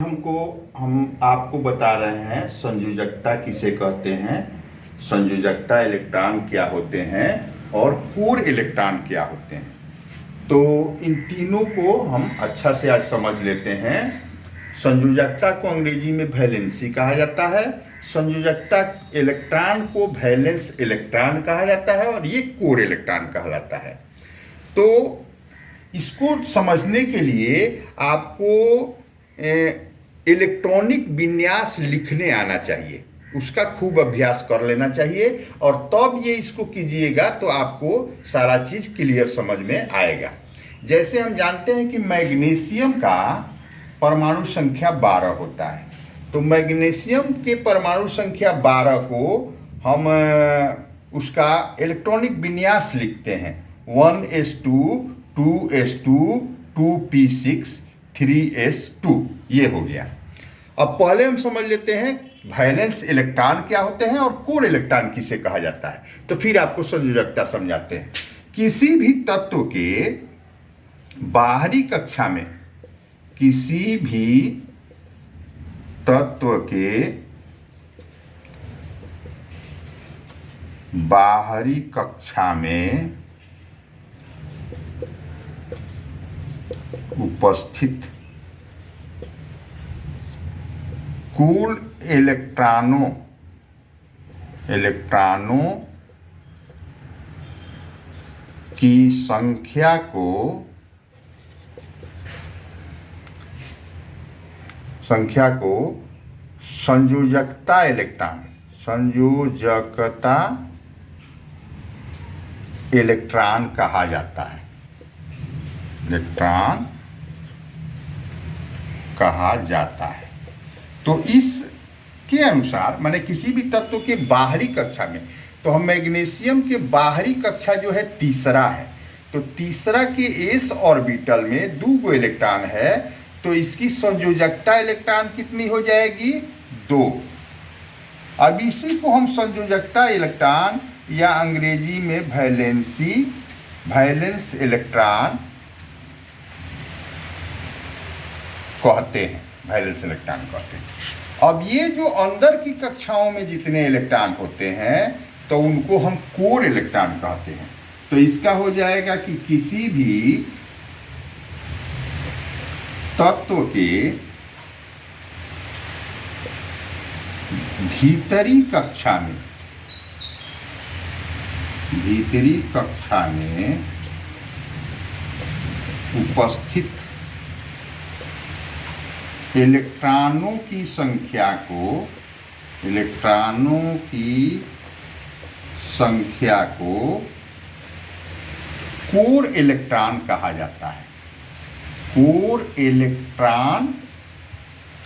हम आपको बता रहे हैं संयोजकता किसे कहते हैं, संयोजकता इलेक्ट्रॉन क्या होते हैं और कोर इलेक्ट्रॉन क्या होते हैं। तो इन तीनों को हम अच्छा से आज समझ लेते हैं। संयोजकता को अंग्रेजी में वैलेंसी कहा जाता है, संयोजकता इलेक्ट्रॉन को वैलेंस इलेक्ट्रॉन कहा जाता है और ये कोर इलेक्ट्रॉन कहलाता है। तो इसको समझने के लिए आपको इलेक्ट्रॉनिक विन्यास लिखने आना चाहिए, उसका खूब अभ्यास कर लेना चाहिए और तब ये इसको कीजिएगा तो आपको सारा चीज़ क्लियर समझ में आएगा। जैसे हम जानते हैं कि मैग्नीशियम का परमाणु संख्या 12 होता है, तो मैग्नीशियम के परमाणु संख्या 12 को हम उसका इलेक्ट्रॉनिक विन्यास लिखते हैं 1s2 2s2 2p6 3s2, ये हो गया। अब पहले हम समझ लेते हैं वैलेंस इलेक्ट्रॉन क्या होते हैं और कोर इलेक्ट्रॉन किसे कहा जाता है, तो फिर आपको संयोजकता समझाते हैं। किसी भी तत्व के बाहरी कक्षा में, किसी भी तत्व के बाहरी कक्षा में उपस्थित कुल इलेक्ट्रॉनों की संख्या को संयोजकता इलेक्ट्रॉन कहा जाता है, इलेक्ट्रॉन कहा जाता है। तो इसके अनुसार माने किसी भी तत्व के बाहरी कक्षा में, तो हम मैग्नीशियम के बाहरी कक्षा जो है तीसरा है, तो तीसरा के एस ऑर्बिटल में 2 इलेक्ट्रॉन है, तो इसकी संयोजकता इलेक्ट्रॉन कितनी हो जाएगी 2। अब इसी को हम संयोजकता इलेक्ट्रॉन या अंग्रेजी में वैलेंस इलेक्ट्रॉन कहते हैं, वैलेंस इलेक्ट्रॉन कहते हैं। अब ये जो अंदर की कक्षाओं में जितने इलेक्ट्रॉन होते हैं तो उनको हम कोर इलेक्ट्रॉन कहते हैं। तो इसका हो जाएगा कि किसी भी तत्व के भीतरी कक्षा में उपस्थित इलेक्ट्रॉनों की संख्या को कोर इलेक्ट्रॉन कहा जाता है, कोर इलेक्ट्रॉन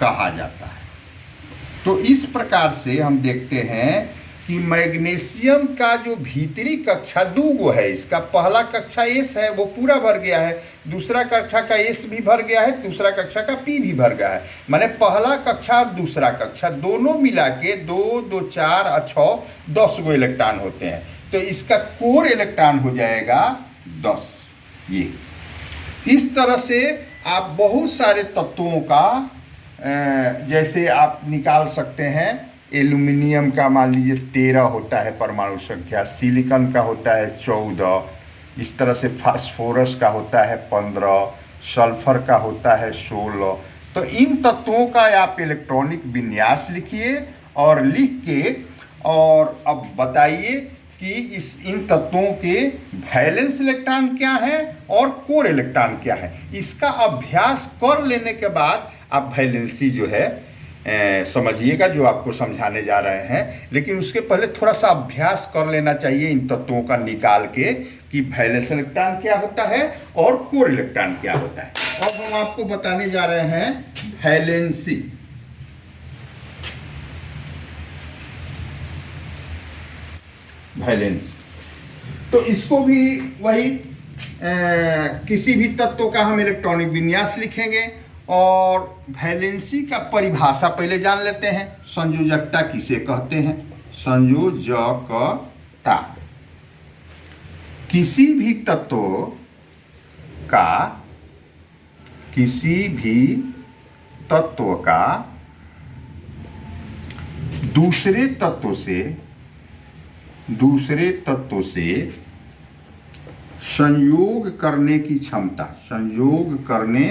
कहा जाता है। तो इस प्रकार से हम देखते हैं कि मैग्नीशियम का जो भीतरी कक्षा 2 है, इसका पहला कक्षा एस है वो पूरा भर गया है, दूसरा कक्षा का एस भी भर गया है, दूसरा कक्षा का पी भी भर गया है। माने पहला कक्षा और दूसरा कक्षा दोनों मिला के 2 2 4 और 6 10 इलेक्ट्रॉन होते हैं, तो इसका कोर इलेक्ट्रॉन हो जाएगा 10। ये इस तरह से आप बहुत सारे तत्वों का जैसे आप निकाल सकते हैं। एल्यूमिनियम का मान लीजिए 13 होता है परमाणु संख्या, सिलिकॉन का होता है 14, इस तरह से फास्फोरस का होता है 15, सल्फर का होता है 16। तो इन तत्वों का आप इलेक्ट्रॉनिक विन्यास लिखिए और लिख के और अब बताइए कि इन तत्वों के वैलेंस इलेक्ट्रॉन क्या है और कोर इलेक्ट्रॉन क्या है। इसका अभ्यास कर लेने के बाद आप वैलेंसी जो है समझिएगा, जो आपको समझाने जा रहे हैं। लेकिन उसके पहले थोड़ा सा अभ्यास कर लेना चाहिए इन तत्वों का निकाल के कि वैलेंस इलेक्ट्रॉन क्या होता है और कोर इलेक्ट्रॉन क्या होता है। अब हम आपको बताने जा रहे हैं वैलेंसी। तो इसको भी वही किसी भी तत्व का हम इलेक्ट्रॉनिक विन्यास लिखेंगे और वैलेंसी का परिभाषा पहले जान लेते हैं। संयोजकता किसे कहते हैं? संयोजकता किसी भी तत्व तत्व का दूसरे तत्व से संयोग करने की क्षमता, संयोग करने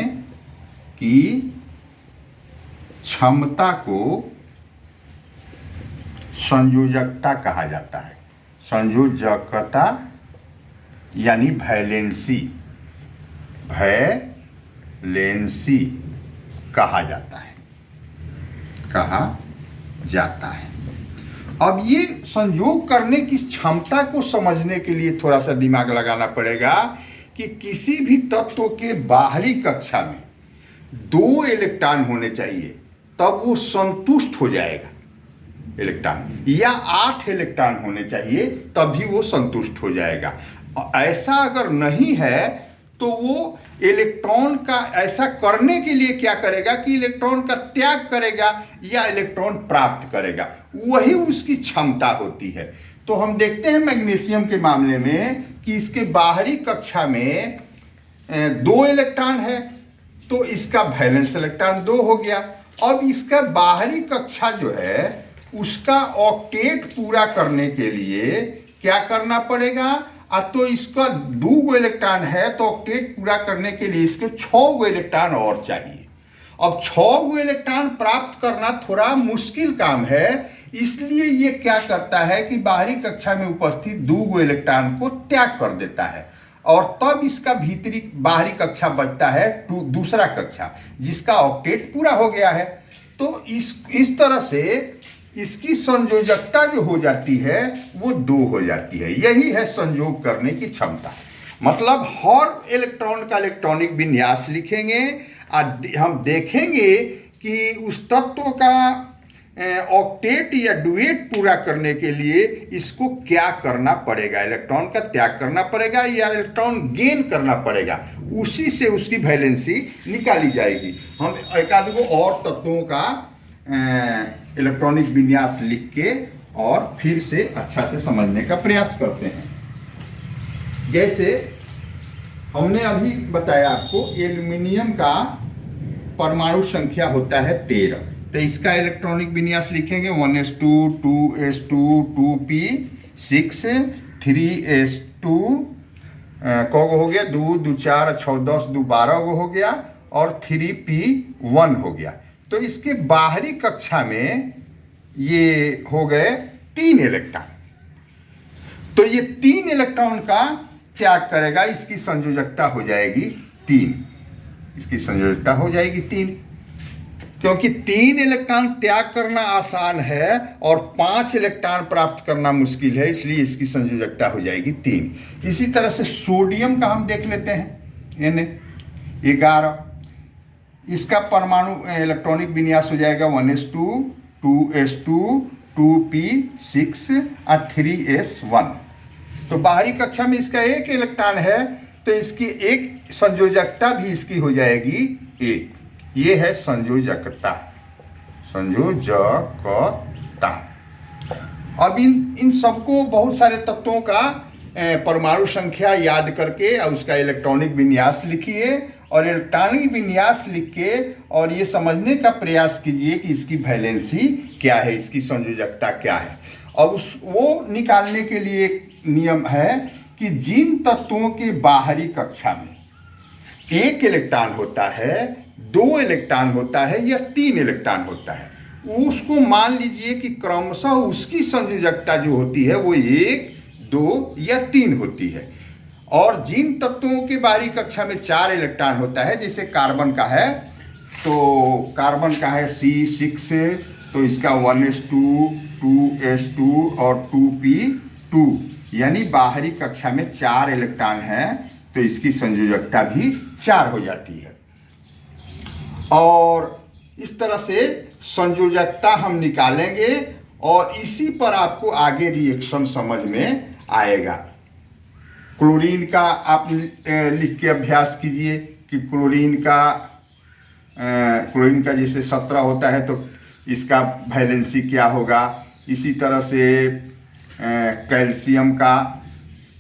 की क्षमता को संयोजकता कहा जाता है। संयोजकता यानी वैलेंसी कहा जाता है। अब ये संयोग करने की क्षमता को समझने के लिए थोड़ा सा दिमाग लगाना पड़ेगा कि किसी भी तत्व के बाहरी कक्षा में 2 इलेक्ट्रॉन होने चाहिए, तब वो संतुष्ट हो जाएगा इलेक्ट्रॉन, या 8 इलेक्ट्रॉन होने चाहिए तभी वो संतुष्ट हो जाएगा। ऐसा अगर नहीं है तो वो इलेक्ट्रॉन का ऐसा करने के लिए क्या करेगा कि इलेक्ट्रॉन का त्याग करेगा या इलेक्ट्रॉन प्राप्त करेगा, वही उसकी क्षमता होती है। तो हम देखते हैं मैग्नीशियम के मामले में कि इसके बाहरी कक्षा में 2 इलेक्ट्रॉन है, तो इसका वैलेंस इलेक्ट्रॉन 2 हो गया। अब इसका बाहरी कक्षा जो है उसका ऑक्टेट पूरा करने के लिए क्या करना पड़ेगा, तो इसका 2 इलेक्ट्रॉन है तो ऑक्टेट पूरा करने के लिए इसके 6 इलेक्ट्रॉन और चाहिए। अब 6 इलेक्ट्रॉन प्राप्त करना थोड़ा मुश्किल काम है, इसलिए ये क्या करता है कि बाहरी कक्षा में उपस्थित 2 इलेक्ट्रॉन को त्याग कर देता है, और तब इसका बाहरी कक्षा बचता है दूसरा कक्षा जिसका ऑक्टेट पूरा हो गया है। तो इस तरह से इसकी संयोजकता जो हो जाती है वो 2 हो जाती है। यही है संयोग करने की क्षमता। मतलब हर इलेक्ट्रॉन का इलेक्ट्रॉनिक विन्यास लिखेंगे और हम देखेंगे कि उस तत्व का ऑक्टेट या डुएट पूरा करने के लिए इसको क्या करना पड़ेगा, इलेक्ट्रॉन का त्याग करना पड़ेगा या इलेक्ट्रॉन गेन करना पड़ेगा, उसी से उसकी वैलेंसी निकाली जाएगी। हम एक आध गो और तत्वों का इलेक्ट्रॉनिक विन्यास लिख के और फिर से अच्छा से समझने का प्रयास करते हैं। जैसे हमने अभी बताया आपको एल्युमिनियम का परमाणु संख्या होता है 13, तो इसका इलेक्ट्रॉनिक विन्यास लिखेंगे 1s2 2s2 2p6 3s2 को हो गया 2 2 4 6 10 2 12 को हो गया और 3p1 हो गया। तो इसके बाहरी कक्षा में ये हो गए 3 इलेक्ट्रॉन। तो ये 3 इलेक्ट्रॉन का त्याग करेगा, इसकी संयोजकता हो जाएगी 3, इसकी संयोजकता हो जाएगी 3, क्योंकि 3 इलेक्ट्रॉन त्याग करना आसान है और 5 इलेक्ट्रॉन प्राप्त करना मुश्किल है, इसलिए इसकी संयोजकता हो जाएगी 3। इसी तरह से सोडियम का हम देख लेते हैं Na11, इसका परमाणु इलेक्ट्रॉनिक विन्यास हो जाएगा 1s2 2s2 2p6 और 3s1। तो बाहरी कक्षा में इसका 1 इलेक्ट्रॉन है, तो इसकी एक संयोजकता भी इसकी हो जाएगी 1। ये है संयोजकता। अब इन सबको बहुत सारे तत्वों का परमाणु संख्या याद करके और उसका इलेक्ट्रॉनिक विन्यास लिखिए और इलेक्ट्रॉनिक विन्यास लिख के और ये समझने का प्रयास कीजिए कि इसकी वैलेंसी क्या है, इसकी संयोजकता क्या है। और वो निकालने के लिए एक नियम है कि जिन तत्वों के बाहरी कक्षा में 1 इलेक्ट्रॉन होता है, 2 इलेक्ट्रॉन होता है या 3 इलेक्ट्रॉन होता है, उसको मान लीजिए कि क्रमशः उसकी संयोजकता जो होती है वो 1 2 या 3 होती है। और जिन तत्वों के बाहरी कक्षा में 4 इलेक्ट्रॉन होता है, जैसे कार्बन का है, तो कार्बन का है C6, तो इसका 1s2 2s2 और 2p2, यानी बाहरी कक्षा में 4 इलेक्ट्रॉन है, तो इसकी संयोजकता भी 4 हो जाती है। और इस तरह से संयोजकता हम निकालेंगे और इसी पर आपको आगे रिएक्शन समझ में आएगा। क्लोरीन का आप लिख के अभ्यास कीजिए कि क्लोरीन का जैसे 17 होता है तो इसका वैलेंसी क्या होगा। इसी तरह से कैल्शियम का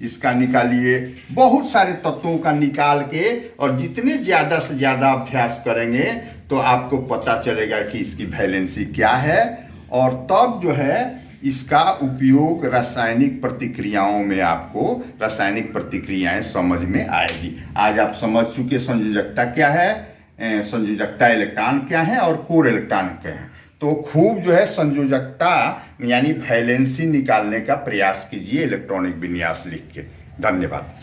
इसका निकालिए। बहुत सारे तत्वों का निकाल के और जितने ज़्यादा से ज़्यादा अभ्यास करेंगे तो आपको पता चलेगा कि इसकी वैलेंसी क्या है, और तब जो है इसका उपयोग रासायनिक प्रतिक्रियाओं में आपको रासायनिक प्रतिक्रियाएं समझ में आएगी। आज आप समझ चुके संयोजकता क्या है, संयोजकता इलेक्ट्रॉन क्या है और कोर इलेक्ट्रॉन क्या है। तो खूब जो है संयोजकता यानी वैलेंसी निकालने का प्रयास कीजिए इलेक्ट्रॉनिक विन्यास लिख के। धन्यवाद।